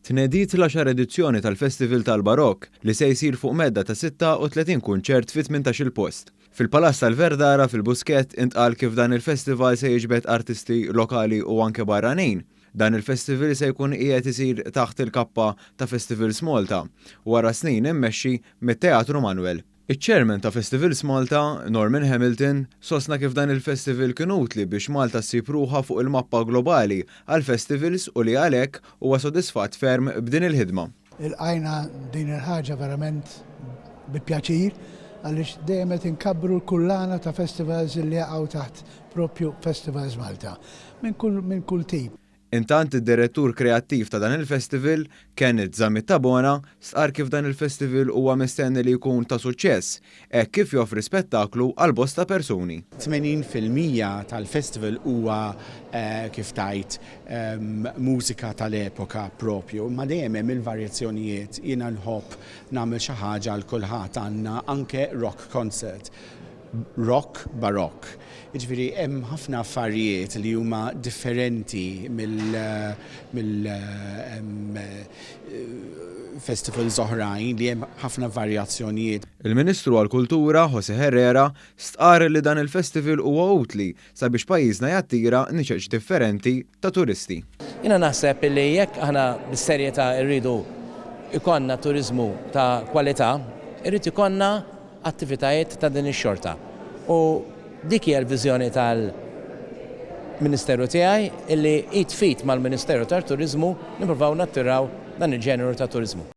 Tnedit l-10 edizzjoni tal-Festival tal-Barokk li se jsir fuq medda ta' 36 kunċert fi 18-il post. Fil-Palazz tal-Verdara fil-Buskett intqal kif dan il-festival se jiġbed artisti lokali u anke barranin. Dan il-festival se jkun qiegħed isir taħt il-kappa ta' Festivals Malta wara snin immexxi mit-Teatru Manuel. Iċ-Chairman ta' Festivals Malta, Norman Hamilton, sostna kif dan il-festival kien utli biex Malta ssib ruħha fuq il-mappa globali għal-festivals u li għalhekk huwa sodisfatt ferm b'din il-ħidma. Il-qajna din il-ħaġa verament bi pjaċir għaliex dejjem qed inkabbru l-kullana ta' festivals li jaqgħu taħt propju Festivals Malta minn kull tip. Intant id-direttur kreattiv ta' dan il-festival, Kenneth Zamittabona, sqar kif dan il-festival huwa mistenni li jkun ta' suċċess, hekk kif joffri spettaklu għal bosta persuni. 80% tal-festival huwa kif tajt mużika tal-epoka propju, ma dejjem hemm il-varjazzjonijiet. Jiena nħobb nagħmel xi ħaġa għal kulħadd għandna anke rock concert. Rock barokk. Jiġifieri hemm ħafna affarijiet li huma differenti festivals oħrajn li hemm ħafna varjazzjonijiet. Il-Ministru għall-Kultura, Jose Herrera, stqar li dan il-festival huwa utli sabiex pajjiżna jattira niċeċ differenti ta' turisti. Jiena naħseb li jekk aħna bis-serjetà rridu ikonna turiżmu ta' kwalità, irrid ikonna attivitajiet ta' din ix-xorta. U dik hija l-viżjoni tal-Ministeru tiegħi illi jitfit mal-Ministeru tat-Turiżmu nippruvaw nattiraw dan il-ġeneru ta' turiżmu.